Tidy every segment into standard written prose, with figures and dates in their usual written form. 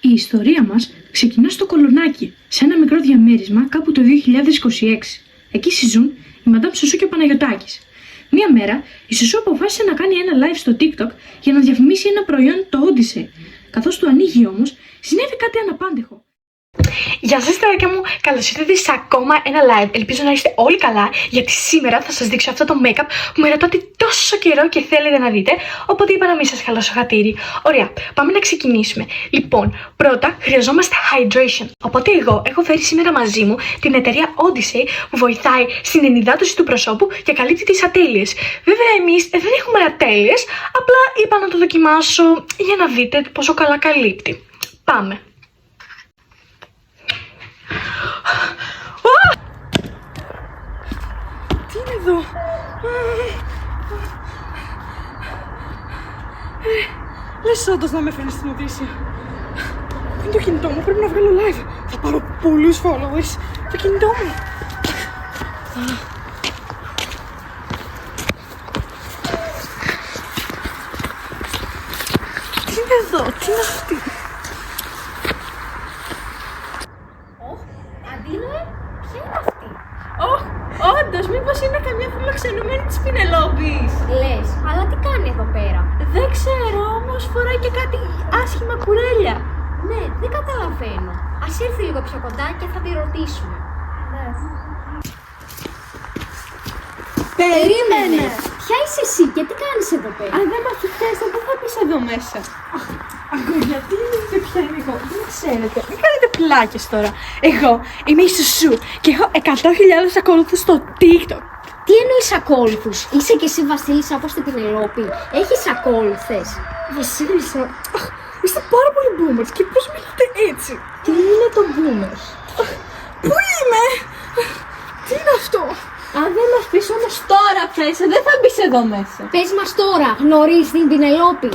Η ιστορία μας ξεκινά στο Κολονάκι, σε ένα μικρό διαμέρισμα κάπου το 2026. Εκεί συζούν η Μαντάμ Σουσού και ο Παναγιωτάκης. Μία μέρα, η Σουσού αποφάσισε να κάνει ένα live στο TikTok για να διαφημίσει ένα προϊόν, το Odyssey. Καθώς το ανοίγει όμως, συνέβη κάτι αναπάντεχο. Γεια σας τεράκια μου, καλώς ήρθατε σε ακόμα ένα live. Ελπίζω να είστε όλοι καλά, γιατί σήμερα θα σας δείξω αυτό το make-up που με ρωτάτε τόσο καιρό και θέλετε να δείτε. Οπότε είπα να μην σας χαλάσω χατήρι. Ωραία, πάμε να ξεκινήσουμε. Λοιπόν, πρώτα χρειαζόμαστε hydration. Οπότε εγώ έχω φέρει σήμερα μαζί μου την εταιρεία Odyssey που βοηθάει στην ενυδάτωση του προσώπου και καλύπτει τις ατέλειες. Βέβαια, εμείς δεν έχουμε ατέλειες, απλά είπα να το δοκιμάσω για να δείτε πόσο καλά καλύπτει. Πάμε. Τι είναι εδώ? Λες όντως να με φέρνεις στην Οδύσσια. Είναι το κινητό μου, πρέπει να βγάλω live. Θα πάρω πολλούς followers. Το κινητό μου. Τι είναι εδώ, τι είναι αυτή? Αντίλοε, ποια είναι αυτή? Όντως, μήπως είναι καμιά φιλοξενούμενη της Πινελόπης? Λες, αλλά τι κάνει εδώ πέρα? Δεν ξέρω, όμως φοράει και κάτι άσχημα κουρέλια. Ναι, δεν καταλαβαίνω. Ας έρθει λίγο πιο κοντά και θα τη ρωτήσουμε. Ναι. Περίμενε! Ποια είσαι εσύ και τι κάνεις εδώ πέρα? Αν δεν με αφιχθέσαι, δεν θα πεις εδώ μέσα. Αγόρια, τι είναι πια είναι εγώ, δεν ξέρετε. Μην κάνετε πλάκες τώρα. Εγώ είμαι η Σουσού και έχω 100.000 ακόλουθους στο TikTok. Τι εννοείς ακόλουθους? Είσαι και εσύ Βασίλισσα όπως την Πινελόπη? Έχεις ακόλουθες? Βασίλισσα, είστε πάρα πολύ boomers και πώς μιλάτε έτσι? Τι είναι το boomers? Πού είμαι? Τι είναι αυτό? Αν δεν μας πεις όμως τώρα πες, δεν θα μπεις εδώ μέσα. Πες μας τώρα, γνωρίζεις την Πινελόπη?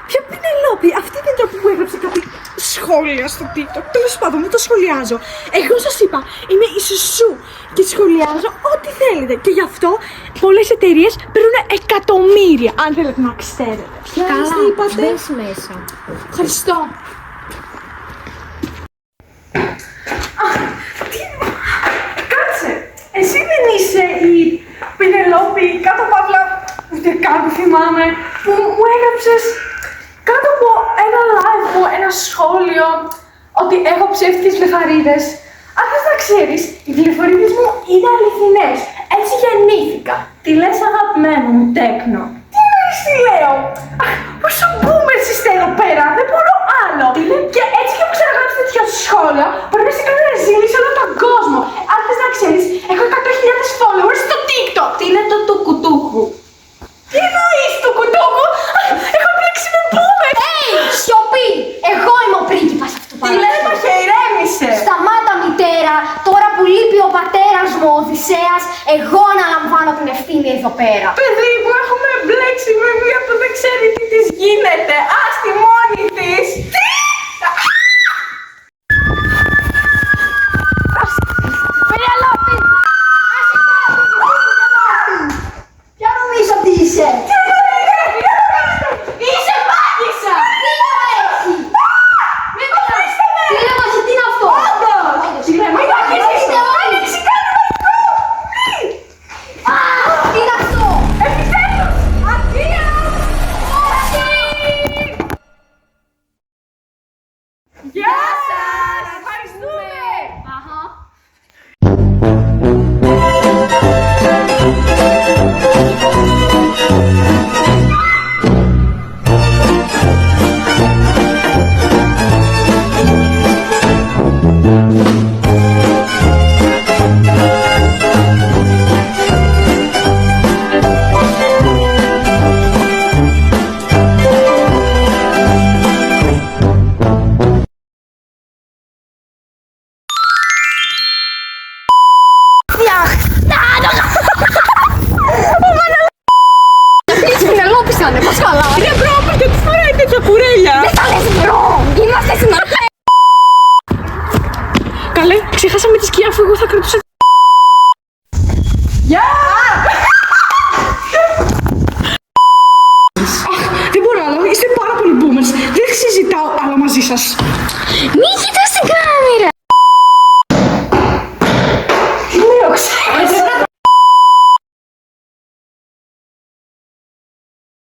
Ποια Πινελόπη? Αυτή δεν είναι που έγραψε κάτι σχόλια στο TikTok. Τέλος πάντων, δεν το σχολιάζω. Εγώ σας είπα, είμαι η Σουσού και σχολιάζω ό,τι θέλετε. Και γι' αυτό πολλές εταιρείες παίρνουν εκατομμύρια, αν θέλετε να ξέρετε. Καλά, είπατε? μπες μέσα. Ευχαριστώ. Κάτσε! Εσύ δεν είσαι η Πινελόπη κάτω παύλα, ούτε καν που θυμάμαι, που μου έγραψες κάτω από ένα live μου, ένα σχόλιο, ότι έχω ψεύτικες βλεφαρίδες. Αν θες να ξέρεις, οι βλεφαρίδες μου είναι αληθινές. Έτσι γεννήθηκα. Τι λες αγαπημένο μου τέκνο? Τι εννοείς τι λέω? Αχ, πόσο boomers είστε εδώ πέρα, δεν μπορώ άλλο. Και έτσι και μου ξαναγράψει τέτοιο σχόλιο, μπορεί να σε κάνω ρεζίλη σε όλο τον κόσμο. Αν θες να ξέρεις, έχω 100.000 followers στο TikTok. Τι είναι το τουκουτούκου? Τι εννοείς τουκουτούκου? Έχω πλέξει με boomers. Σιωπή! Εγώ είμαι ο πρίγκιπας αυτού Τι λες, μαχε, ηρέμησε. Σταμάτα μητέρα, τώρα που λείπει ο πατέρας μου ο Οδυσσέας, εγώ αναλαμβάνω την ευθύνη εδώ πέρα. Παιδί που έχουμε μπλέξει με μία που δεν ξέρει τι της γίνεται. Ας τη μόνη της. Τι! Πινελόπη! Ποια νομίζω ότι είσαι? Είσαι μάγισσα! Τι το έχει? Μην μιλάτε! Τι λέμε, τι είναι αυτό? Όντως! Μην το αρχίσεις! Άνοιξε, κάνε μαγικό! Α, τι είναι αυτό? Επιτέλους! Αντία! Γεια σας! Ευχαριστούμε! Αχα. Της Πινελόπης θα είναι, πώς καλά! Είναι πρόβλημα και τι φοράει τέτοια κουρέλια! Δεν τα λες μπρο! Είμαστε στην αρχή! Καλέ, ξεχάσαμε τη σκιά αφού εγώ θα κρατούσα. Γεια! Δεν μπορώ άλλο, είστε πάρα πολύ boomers. Δεν συζητάω άλλο μαζί σας. σας. Μη κοιτάς τι